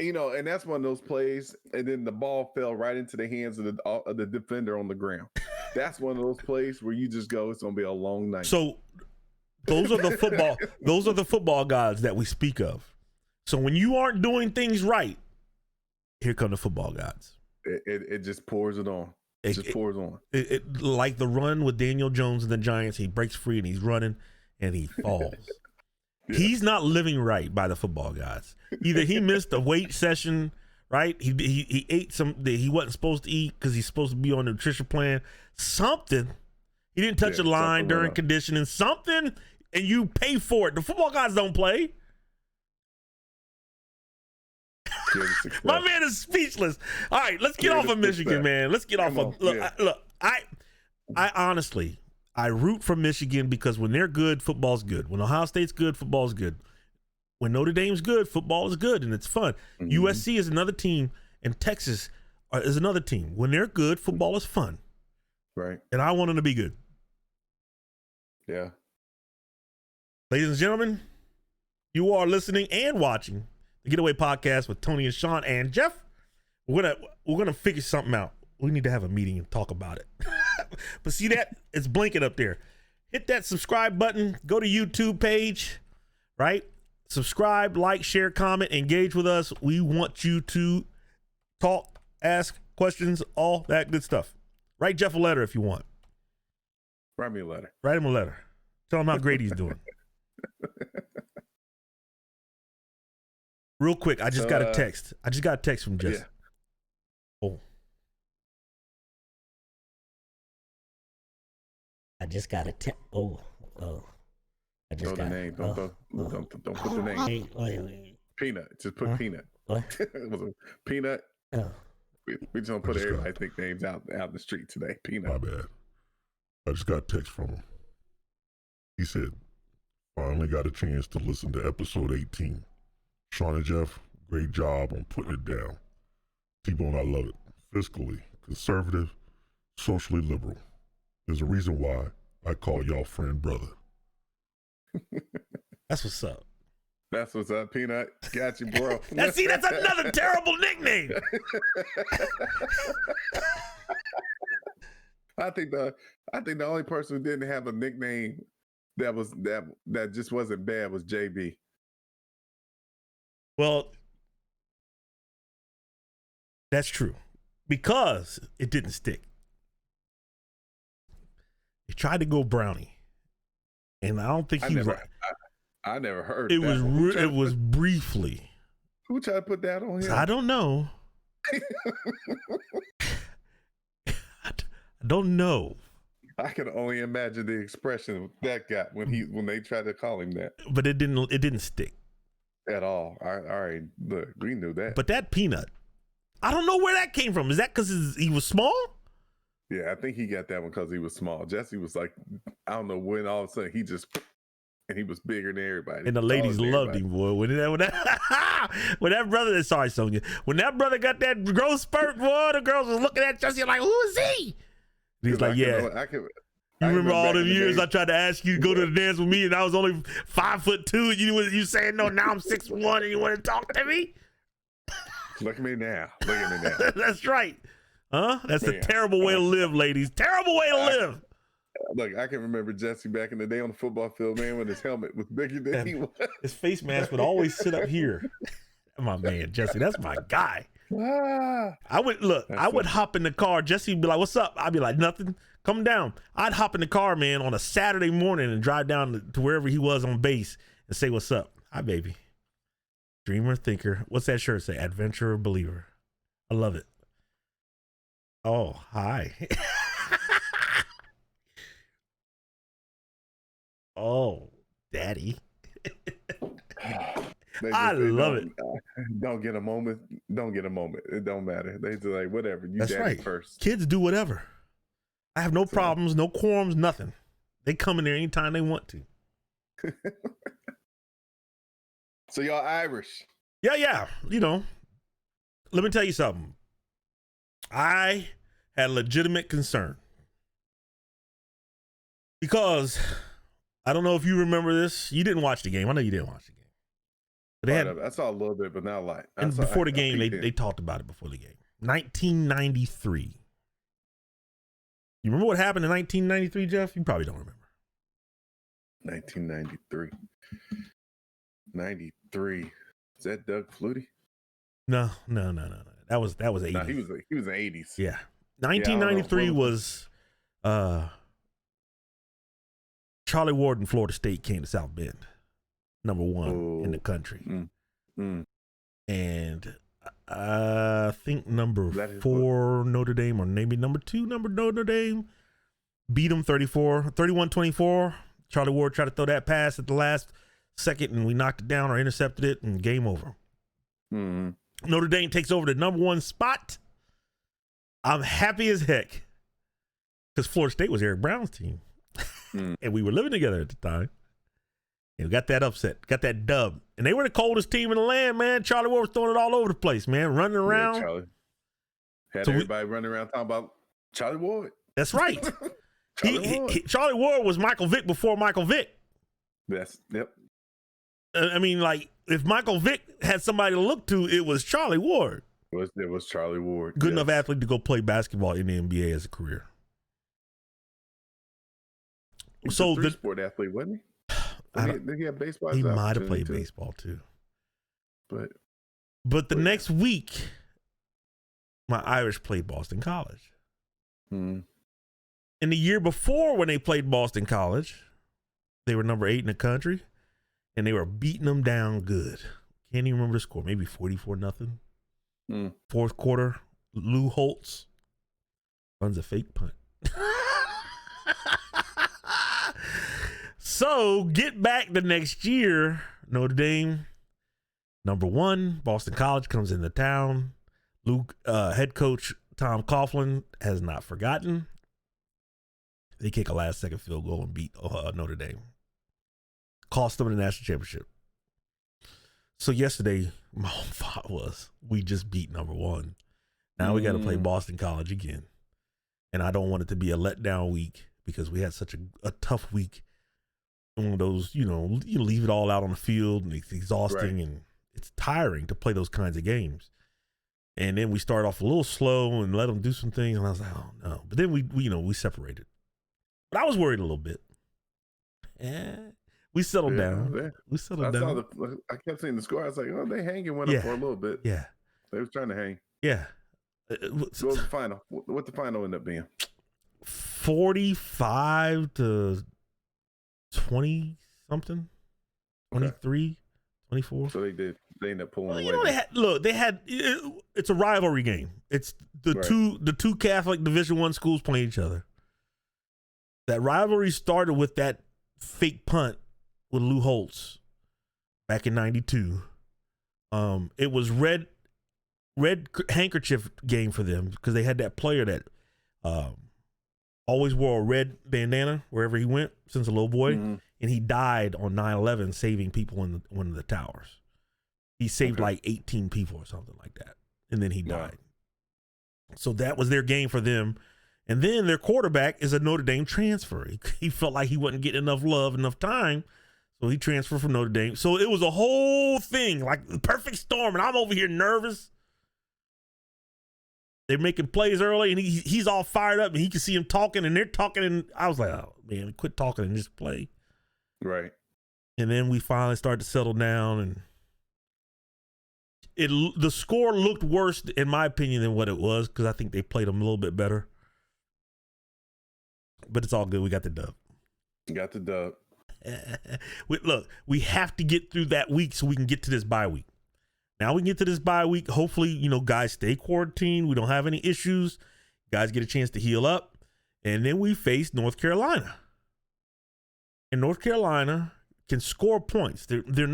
and that's one of those plays, and then the ball fell right into the hands of the defender on the ground. That's one of those plays where you just go, it's gonna be a long night. So those are the football gods that we speak of. So when you aren't doing things right, here come the football gods. It just pours it on. It pours on. It like the run with Daniel Jones and the Giants. He breaks free and he's running and he falls. Yeah. He's not living right by the football gods. Either he missed a weight session, right? He ate something that he wasn't supposed to eat because he's supposed to be on a nutrition plan. Something. He didn't touch a line during conditioning. Something, and you pay for it. The football guys don't play. My man is speechless. All right, let's get off of Michigan, man. Let's get off of look. I honestly, I root for Michigan because when they're good, football's good. When Ohio State's good, football's good. When Notre Dame's good, football is good and it's fun. USC is another team, and Texas is another team. When they're good, football is fun. Right. And I want them to be good. Yeah. Ladies and gentlemen, you are listening and watching the Getaway Podcast with Tony and Sean and Jeff. We're gonna figure something out. We need to have a meeting and talk about it. But see that? It's blinking up there. Hit that subscribe button. Go to YouTube page, right? Subscribe, like, share, comment, engage with us. We want you to talk, ask questions, all that good stuff. Write Jeff a letter if you want. Write me a letter. Write him a letter. Tell him how great he's doing. Real quick, I just got a text. I just got a text from Jessie. Yeah. Oh. I just got a text. Oh. I just got the name. Don't put the name. Wait. Peanut. Just put Peanut. What? Peanut. Oh. We just don't put everybody's nicknames out in the street today. Peanut. My bad. I just got a text from him. He said, finally got a chance to listen to episode 18. Sean and Jeff, great job on putting it down. T-Bone, I love it. Fiscally conservative, socially liberal. There's a reason why I call y'all friend brother. That's what's up. That's what's up, Peanut. Got you, bro. That's another terrible nickname. I think the only person who didn't have a nickname that just wasn't bad was JB. Well, that's true. because it didn't stick. He tried to go brownie, and I don't think he was. I never heard. It was. It was briefly. Who tried to put that on him? I don't know. I don't know. I can only imagine the expression that got when they tried to call him that. But it didn't stick at all. All right, look, we knew that. But that peanut, I don't know where that came from. Is that because he was small? Yeah, I think he got that one because he was small. Jessie was like, I don't know when all of a sudden he was bigger than everybody. And the ladies loved him, boy. When that brother, sorry, Sonia, when that brother got that growth spurt, boy, the girls was looking at Jessie like, who is he? And he's like, yeah. You remember all them years I tried to ask you to go to the dance with me, and I was only 5'2", and you saying no. Now I'm 6'1", and you want to talk to me? Look at me now. Look at me now. That's right. Huh? That's a terrible way to live, ladies. Terrible way to live. Look, I can remember Jessie back in the day on the football field, man, when his helmet was bigger than he was. His face mask would always sit up here. My man, Jessie, that's my guy. I would hop in the car. Jessie would be like, what's up? I'd be like, nothing. Come down. I'd hop in the car, man, on a Saturday morning and drive down to wherever he was on base and say, what's up? Hi, baby. Dreamer, thinker. What's that shirt say? Adventurer, believer. I love it. Oh, hi. Oh, daddy. I love it. Don't get a moment. Don't get a moment. It don't matter. They just like, whatever. You That's daddy right. first. Kids do whatever. I have no problems, no quorums, nothing. They come in there anytime they want to. So y'all Irish. Yeah. You know, let me tell you something. I had legitimate concern. Because I don't know if you remember this. You didn't watch the game. I know you didn't watch the game. But I saw a little bit, but not a lot. And before the game, they talked about it before the game. 1993. You remember what happened in 1993, Jeff? You probably don't remember. 1993. 93. Is that Doug Flutie? No. That was 80s. No, he was in the 80s. Yeah. 1993 was Charlie Ward and Florida State came to South Bend, number 1 in the country. And I think number 4 Notre Dame, or maybe number 2 Notre Dame, beat them 31-24. Charlie Ward tried to throw that pass at the last second, and we knocked it down or intercepted it, and game over. Notre Dame takes over the number 1 spot. I'm happy as heck because Florida State was Eric Brown's team. And we were living together at the time. And we got that upset, got that dub. And they were the coldest team in the land, man. Charlie Ward was throwing it all over the place, man, running around. Yeah, Charlie. Had everybody running around talking about Charlie Ward. That's right. Charlie Ward was Michael Vick before Michael Vick. Yep. I mean, like, if Michael Vick had somebody to look to, it was Charlie Ward. It was Charlie Ward. Good enough athlete to go play basketball in the NBA as a career. He's a 3-sport athlete, wasn't he? Did he have baseball? He might have played baseball too. But the next week, my Irish played Boston College. And the year before, when they played Boston College, they were number 8 in the country, and they were beating them down good. Can't even remember the score. Maybe 44-0. Fourth quarter, Lou Holtz runs a fake punt. So get back the next year, Notre Dame, number 1, Boston College comes into town. Head coach Tom Coughlin has not forgotten. They kick a last-second field goal and beat Notre Dame. Cost them the national championship. So yesterday, my whole thought was, we just beat number 1. Now we got to play Boston College again. And I don't want it to be a letdown week because we had such a tough week. One of those, you leave it all out on the field, and it's exhausting, and it's tiring to play those kinds of games. And then we start off a little slow and let them do some things, and I was like, oh no. But then we separated. But I was worried a little bit. We settled down. We settled down. I kept seeing the score. I was like, oh, they hanging with them for a little bit. Yeah. They was trying to hang. Yeah. What was the final? What the final ended up being? 45-20 something, 23, 24. So they ended up pulling Well, away. they had it's a rivalry game. It's the two Catholic Division I schools playing each other. That rivalry started with that fake punt with Lou Holtz back in '92. It was red handkerchief game for them because they had that player that always wore a red bandana wherever he went since a little boy, and he died on 9/11 saving people in one of the towers. He saved like 18 people or something like that, and then he died. So that was their game for them. And then their quarterback is a Notre Dame transfer. He felt like he wasn't getting enough love, enough time, so he transferred from Notre Dame. So it was a whole thing, like the perfect storm, and I'm over here nervous. They're making plays early, and he's all fired up, and he can see him talking, and they're talking, and I was like, oh, man, quit talking and just play. Right. And then we finally started to settle down, and the score looked worse, in my opinion, than what it was, because I think they played them a little bit better. But it's all good. We got the dub. Got the dub. Look, we have to get through that week so we can get to this bye week. Now we can get to this bye week. Hopefully, guys stay quarantined. We don't have any issues. Guys get a chance to heal up. And then we face North Carolina. And North Carolina can score points. They're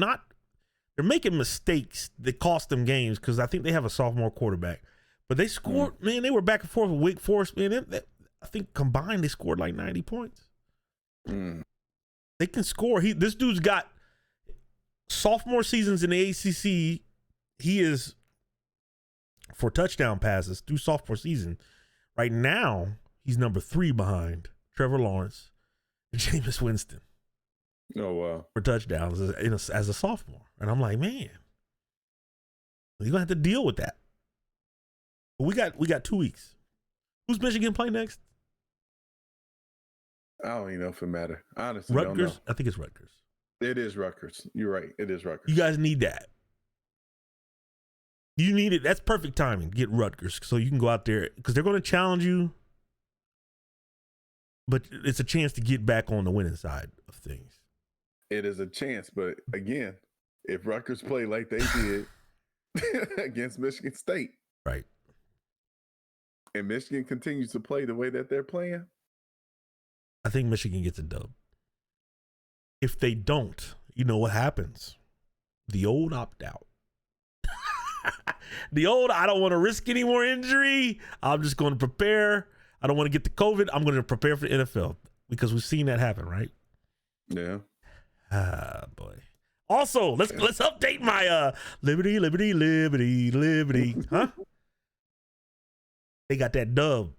making mistakes that cost them games because I think they have a sophomore quarterback. But they scored, man, they were back and forth with Wake Forest. Man, I think combined they scored like 90 points. They can score. This dude's got sophomore seasons in the ACC. He is, for touchdown passes through sophomore season, right now he's number 3 behind Trevor Lawrence and Jameis Winston. Oh, wow. For touchdowns as a sophomore. And I'm like, man, you're going to have to deal with that. But we got 2 weeks. Who's Michigan play next? I don't even know if it matters. Honestly, Rutgers? don't know. I think it's Rutgers. It is Rutgers. You're right. It is Rutgers. You guys need that. You need it. That's perfect timing. Get Rutgers so you can go out there because they're going to challenge you. But it's a chance to get back on the winning side of things. It is a chance. But again, if Rutgers play like they did against Michigan State. Right. And Michigan continues to play the way that they're playing. I think Michigan gets a dub. If they don't, you know what happens? The old opt-out. The old, I don't want to risk any more injury. I'm just going to prepare. I don't want to get the COVID. I'm going to prepare for the NFL because we've seen that happen, right? Yeah. Ah, boy. Also, let's update my Liberty. Huh? They got that dub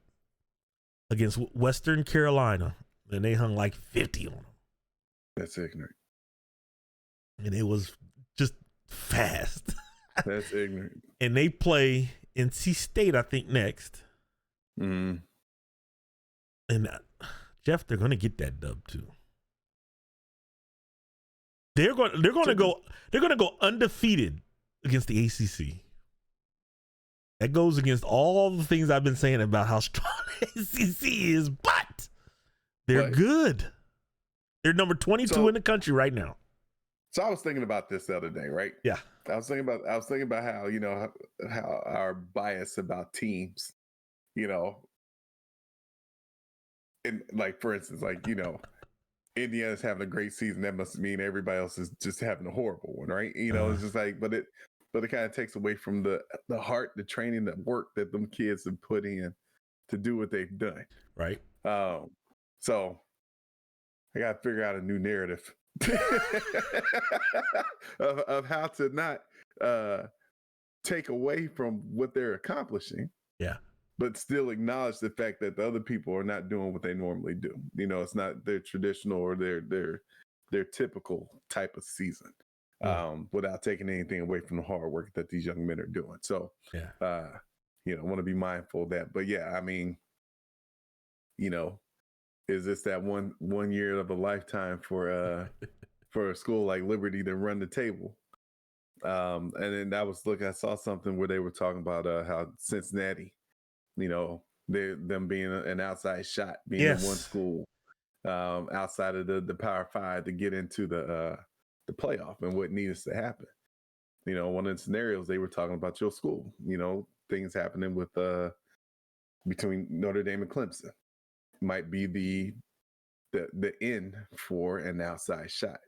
against Western Carolina, and they hung like 50 on them. That's ignorant. And it was just fast. That's ignorant. And they play NC State, I think, next. Mm. And Jeff, they're going to get that dub too. They're going to go undefeated against the ACC. That goes against all the things I've been saying about how strong the ACC is, but they're good. They're number 22 in the country right now. So I was thinking about this the other day, right? Yeah. I was thinking about how, how our bias about teams, and like, for instance, like, Indiana's having a great season. That must mean everybody else is just having a horrible one, right? It's just like, but it kind of takes away from the heart, the training, the work that them kids have put in to do what they've done. Right. So I got to figure out a new narrative of how to not take away from what they're accomplishing. Yeah. But still acknowledge the fact that the other people are not doing what they normally do. It's not their traditional or their typical type of season. Without taking anything away from the hard work that these young men are doing. So, yeah. Want to be mindful of that. But yeah, I mean, is this that one year of a lifetime for a school like Liberty to run the table? And then I saw something where they were talking about how Cincinnati them being an outside shot, being Yes. in one school outside of the Power Five to get into the playoff and what needs to happen. One of the scenarios they were talking about your school, things happening with between Notre Dame and Clemson might be the end for an outside shot.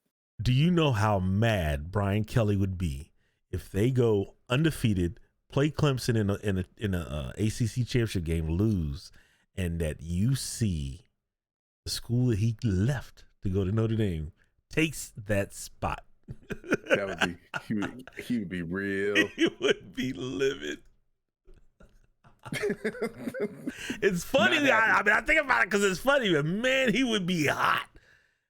Do you know how mad Brian Kelly would be if they go undefeated, play Clemson in a ACC championship game, lose, and that UC, the school that he left to go to Notre Dame, takes that spot? That would be he would be real. He would be livid. It's funny. I think about it because it's funny, but man, he would be hot.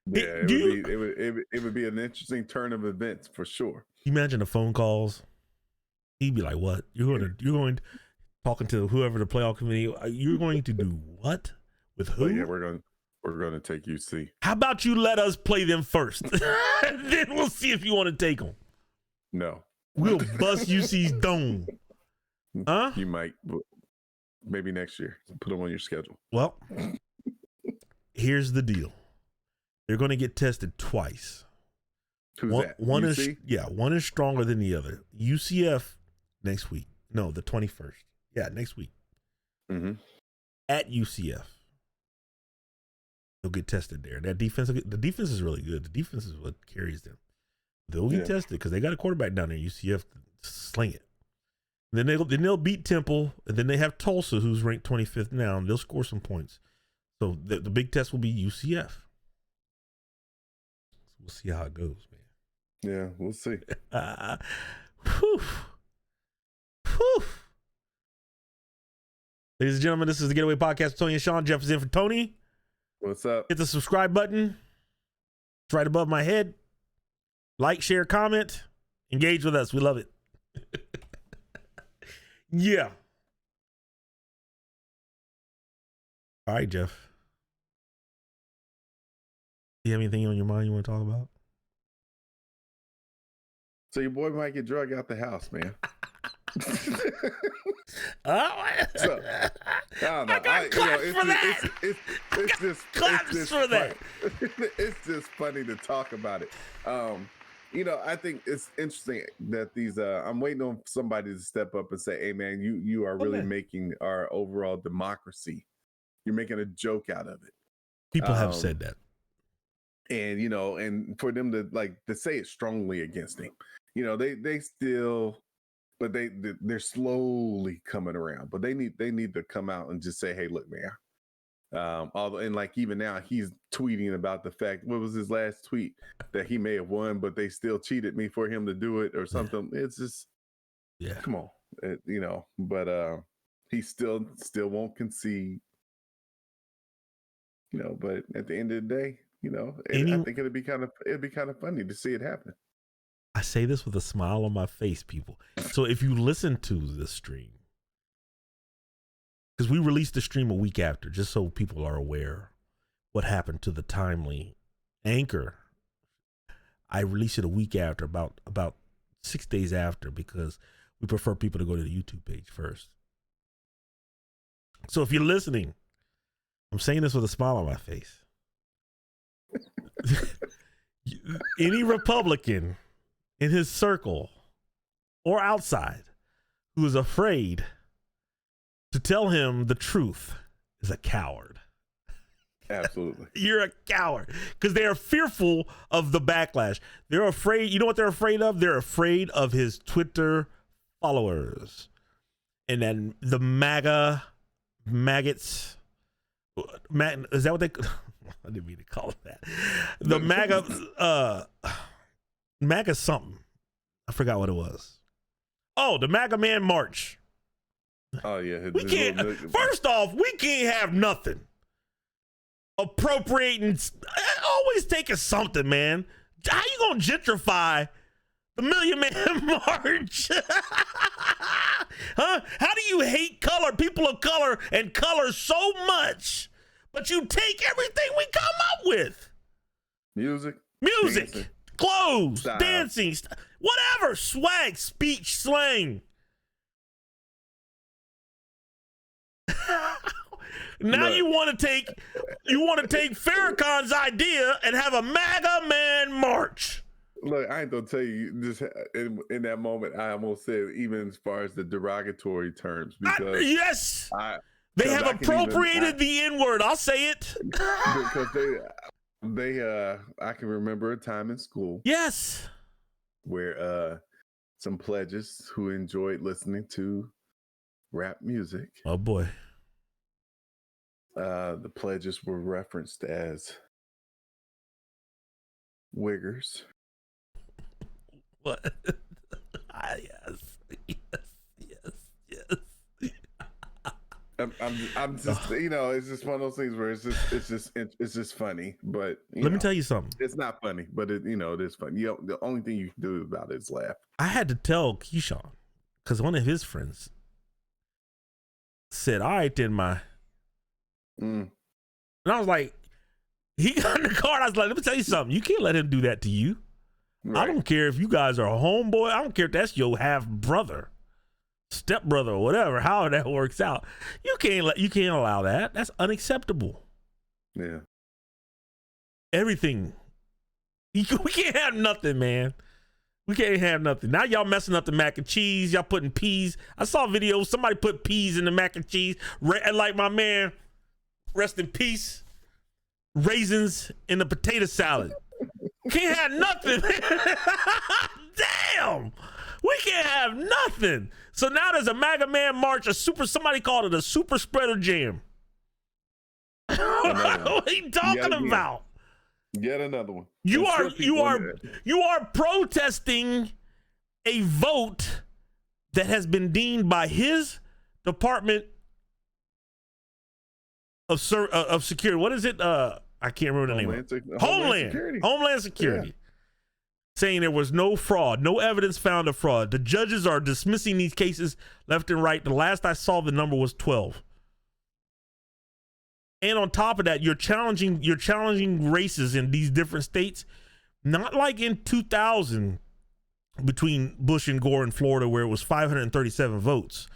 Yeah, it would be an interesting turn of events for sure. Imagine the phone calls. He'd be like, "What? You're going talking to whoever the playoff committee. You're going to do what with who? Oh, yeah, we're going to take UC. How about you let us play them first, and then we'll see if you want to take them. No, we'll bust UC's dome. Huh? You might, maybe next year. Put them on your schedule. Well, here's the deal. They're going to get tested twice. Who's that? One UC? one is stronger than the other. UCF next week. No, the 21st. Yeah, next week. Mm-hmm. At UCF. They'll get tested there. The defense is really good. The defense is what carries them. They'll get tested because they got a quarterback down there. UCF sling it. Then they'll beat Temple, and then they have Tulsa, who's ranked 25th now, and they'll score some points. So the big test will be UCF. We'll see how it goes, man. Yeah, we'll see. Whew. Whew. Ladies and gentlemen, this is the Getaway Podcast with Tony and Sean. Jeff is in for Tony. What's up? Hit the subscribe button. It's right above my head. Like, share, comment. Engage with us. We love it. Yeah. All right, Jeff. Do you have anything on your mind you want to talk about? So your boy might get drugged out the house, man. So, I don't know. I got claps for that. It's just claps for that. It's just funny to talk about it. I think it's interesting that these. I'm waiting on somebody to step up and say, "Hey, man, you are really making our overall democracy. You're making a joke out of it." People have said that. And and for them to say it strongly against him, they still, but they're slowly coming around. But they need to come out and just say, hey, look, man. Although even now he's tweeting about the fact, what was his last tweet, that he may have won, but they still cheated me for him to do it or something. Yeah. It's just, come on, But he still won't concede. But at the end of the day. I think it'd be kind of funny to see it happen. I say this with a smile on my face, people. So if you listen to the stream, because we released the stream a week after, just so people are aware what happened to the timely anchor. I released it a week after, about 6 days after, because we prefer people to go to the YouTube page first. So if you're listening, I'm saying this with a smile on my face. Any Republican in his circle or outside who is afraid to tell him the truth is a coward. Absolutely. You're a coward because they are fearful of the backlash. They're afraid. You know what they're afraid of? They're afraid of his Twitter followers and then the maggots. Is that what they? I didn't mean to call it that. The MAGA something. I forgot what it was. Oh, the MAGA Man March. Oh yeah. We can't. First off, we can't have nothing. Appropriating, always taking something, man. How you gonna gentrify the Million Man March? Huh? How do you hate color, people of color, and color so much? But you take everything we come up with. Music, dancing, clothes, style. dancing, whatever, swag, speech, slang. Now Look. you want to take Farrakhan's idea and have a MAGA man march. Look, I ain't gonna tell you. Just in that moment, I almost said even as far as the derogatory terms because Yes, I they have I can appropriated the N-word. I'll say it. because I can remember a time in school Yes. where some pledges who enjoyed listening to rap music, Oh boy. the pledges were referenced as wiggers. What? Yes. I'm just it's just one of those things where it's just funny, but Let me tell you something. it's not funny, but it is funny. The only thing you can do about it is laugh. I had to tell Keyshawn because one of his friends said, "All right, then, and I was like, he got in the car. And I was like, let me tell you something. You can't let him do that to you. Right. I don't care if you guys are a homeboy. I don't care if that's your half brother, step brother, or whatever. How that works out, you can't allow that. That's unacceptable. Yeah. Everything. We can't have nothing, man. We can't have nothing. Now y'all messing up the mac and cheese. Y'all putting peas. I saw videos. Somebody put peas in the mac and cheese. Like my man, rest in peace, raisins in the potato salad. Can't have nothing. Damn. We can't have nothing. So now there's a MAGA man march, somebody called it a super spreader jam. What are you talking about? Yet another one. You are protesting a vote that has been deemed by his Department of Security. What is it? I can't remember the name. Homeland Security. Yeah. Saying there was no fraud, no evidence found of fraud. The judges are dismissing these cases left and right. The last I saw, the number was 12. And on top of that, you're challenging races in these different states, not like in 2000 between Bush and Gore in Florida, where it was 537 votes.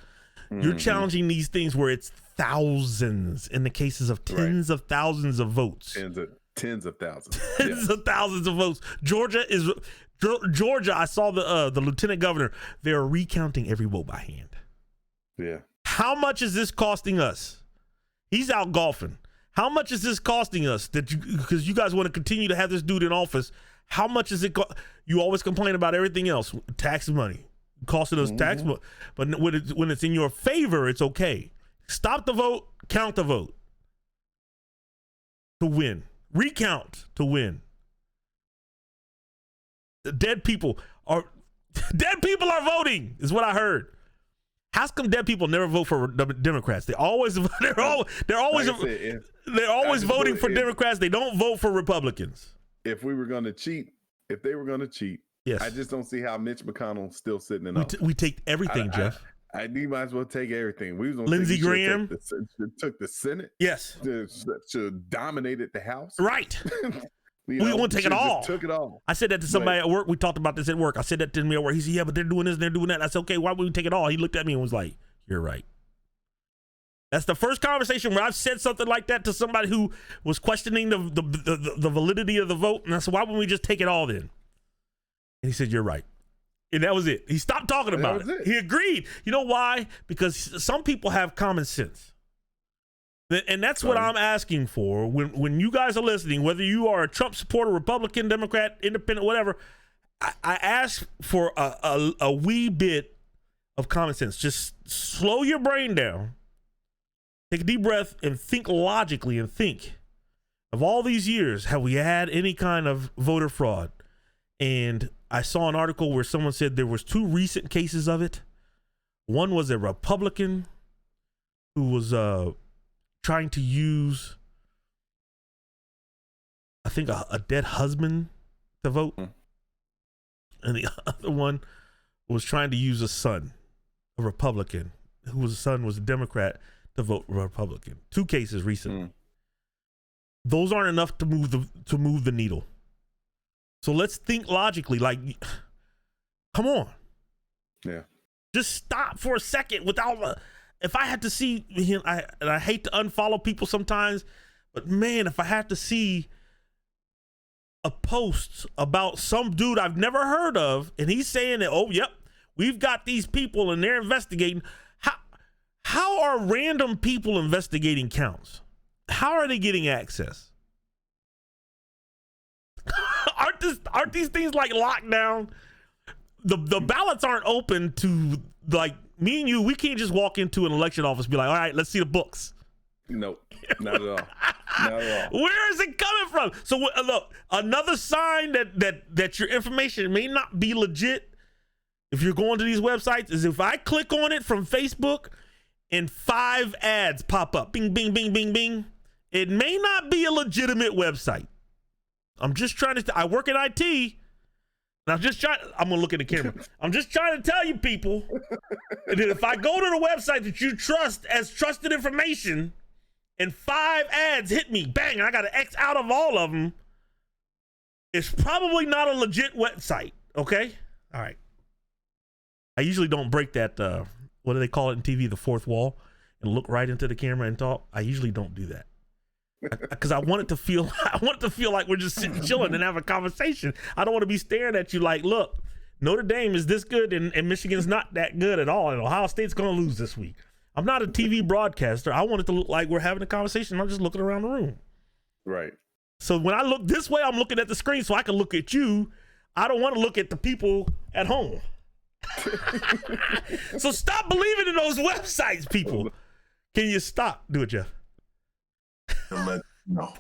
Mm-hmm. You're challenging these things where it's thousands in the cases of tens of thousands of votes. Tens of thousands. Tens of thousands of votes. Georgia, I saw the lieutenant governor. They're recounting every vote by hand. Yeah. How much is this costing us? He's out golfing. How much is this costing us? Because you guys want to continue to have this dude in office. How much is it? You always complain about everything else. Tax money. Costing us tax money. But when it's in your favor, it's okay. Stop the vote. Count the vote. To win. Recount to win. Dead people are voting, is what I heard. How come dead people never vote for Democrats? They're always voting for Democrats. They don't vote for Republicans. If they were going to cheat, yes. I just don't see how Mitch McConnell's still sitting in office. We take everything, Jeff. You might as well take everything. We was gonna Lindsey Graham took the Senate. Yes, to dominated the House. Right. We want to take it all. Took it all. I said that to somebody at work. We talked about this at work. I said that to me at work. He said, "Yeah, but they're doing this and they're doing that." I said, "Okay, why would we take it all?" He looked at me and was like, "You're right." That's the first conversation where I've said something like that to somebody who was questioning the validity of the vote. And I said, "Why wouldn't we just take it all then?" And he said, "You're right." And that was it. He stopped talking about it. He agreed. You know why? Because some people have common sense. And that's what I'm asking for. When you guys are listening, whether you are a Trump supporter, Republican, Democrat, Independent, whatever, I ask for a wee bit of common sense. Just slow your brain down. Take a deep breath and think logically and think of all these years, have we had any kind of voter fraud? And I saw an article where someone said there was 2 recent cases of it. One was a Republican who was trying to use, I think, a dead husband to vote. And the other one was trying to use a son, a Republican, whose son was a Democrat, to vote Republican. 2 cases recently. Those aren't enough to move the needle. So let's think logically. Like, come on. Yeah. Just stop for a second without if I had to see him, and I hate to unfollow people sometimes, but man, if I had to see a post about some dude I've never heard of, and he's saying that, oh, yep, we've got these people and they're investigating. How are random people investigating counts? How are they getting access? aren't these things like locked down? The ballots aren't open to, like, me and you. We can't just walk into an election office and be like, all right, let's see the books. Nope, not at all. Not at all. Where is it coming from? So look, another sign that your information may not be legit, if you're going to these websites, is if I click on it from Facebook and 5 ads pop up, bing, bing, bing, bing, bing, it may not be a legitimate website. I'm just trying to, I work in IT, and I'm going to look at the camera. I'm just trying to tell you people that if I go to the website that you trust as trusted information and 5 ads hit me, bang, and I got to X out of all of them, it's probably not a legit website, okay? All right. I usually don't break that, what do they call it in TV, the fourth wall, and look right into the camera and talk. I usually don't do that because I want it to feel like we're just sitting chilling and having a conversation. I don't want to be staring at you like, look, Notre Dame is this good and Michigan's not that good at all, and Ohio State's going to lose this week. I'm not a TV broadcaster. I want it to look like we're having a conversation. I'm just looking around the room. Right. So when I look this way, I'm looking at the screen so I can look at you. I don't want to look at the people at home. So stop believing in those websites, people. Can you stop? Do it, Jeff. No,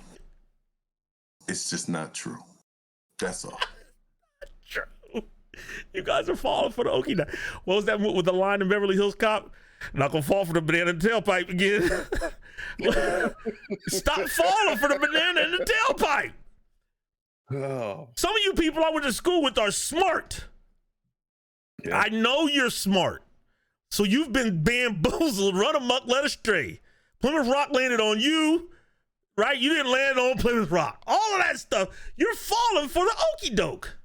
it's just not true. That's all. True. You guys are falling for the okie doke. What was that with the line in Beverly Hills Cop? Not gonna fall for the banana in the tailpipe again. Stop falling for the banana in the tailpipe. Oh. Some of you people I went to school with are smart. Yeah. I know you're smart. So you've been bamboozled, run amok, led astray. Plymouth Rock landed on you, right? You didn't land on Plymouth Rock. All of that stuff. You're falling for the okie doke.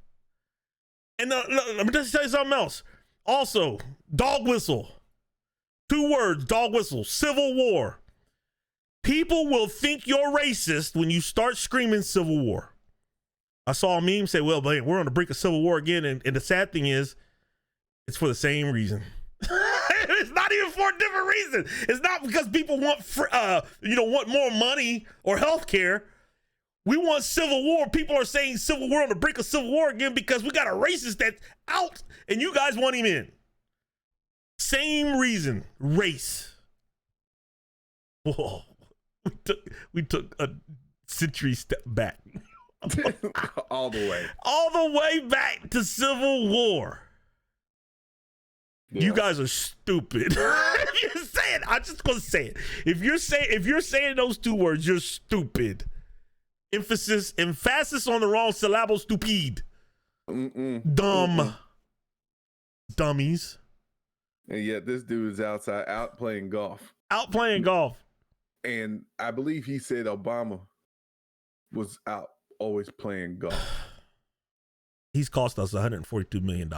And let me just tell you something else. Also, dog whistle. 2 words, dog whistle, Civil War. People will think you're racist when you start screaming Civil War. I saw a meme say, well, man, we're on the brink of Civil War again. And the sad thing is, it's for the same reason. It's not even for a different reason. It's not because people want, want more money or health care. We want Civil War. People are saying Civil War on the brink of Civil War again because we got a racist that's out and you guys want him in. Same reason, race. Whoa, we took a century step back. All the way back to Civil War. Yeah. You guys are stupid. I'm just gonna say it. If you're saying those 2 words, you're stupid. Emphasis on the wrong syllable. Stupid. Dumb. Dummies. And yet this dude is outside out playing golf. And I believe he said Obama was out always playing golf. He's cost us $142 million.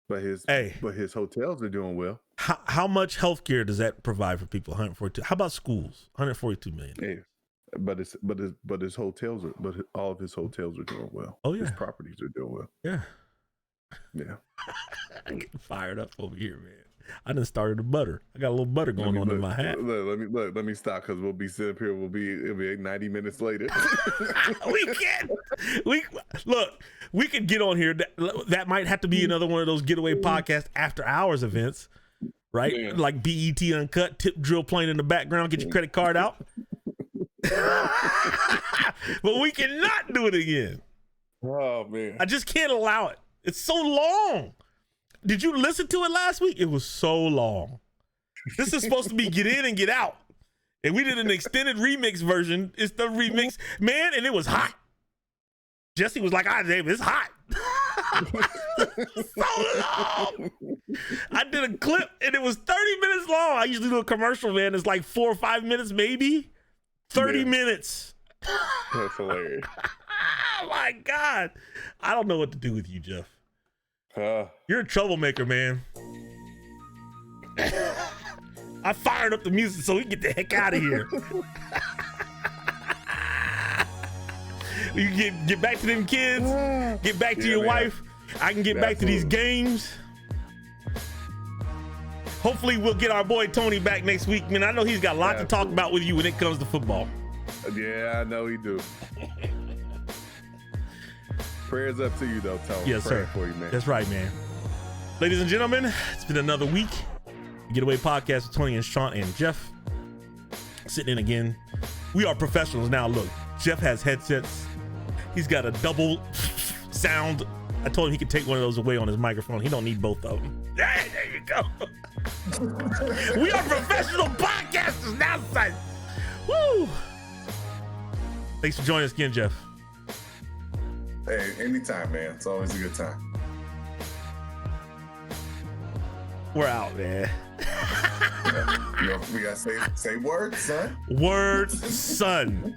But his hotels are doing well. How much health care does that provide for people? 142. How about schools? 142 million. Yeah. But all of his hotels are doing well. Oh yeah. His properties are doing well. Yeah. Yeah. I'm getting fired up over here, man. I done started a butter. I got a little butter going on in my hat. Let me stop because we'll be sitting up here. It'll be 90 minutes later. We could get on here. That might have to be another one of those getaway podcast after hours events, right? Yeah. Like BET Uncut, tip drill playing in the background. Get your credit card out. But we cannot do it again. Oh man, I just can't allow it. It's so long. Did you listen to it last week? It was so long. This is supposed to be get in and get out. And we did an extended remix version. It's the remix, man, and it was hot. Jessie was like, it's hot. So long. I did a clip and it was 30 minutes long. I usually do a commercial, man. It's like 4 or 5 minutes, maybe. 30 minutes. That's hilarious. Oh my God. I don't know what to do with you, Jeff. You're a troublemaker, man. I fired up the music so we can get the heck out of here. You get back to them kids, get back to your wife. I can get back to these games. Hopefully we'll get our boy Tony back next week, man. I know he's got a lot to talk about with you when it comes to football. Yeah, I know he do. Prayers up to you though, Tony. Yes, sir. For you, man. That's right, man. Ladies and gentlemen, it's been another week. Getaway Podcast with Tony and Sean and Jeff. Sitting in again. We are professionals now. Look, Jeff has headsets. He's got a double sound. I told him he could take one of those away on his microphone. He don't need both of them. There you go. We are professional podcasters now, son. Woo! Thanks for joining us again, Jeff. Hey, anytime, man. It's always a good time. We're out, man. You know, we gotta say words, son. Words, son.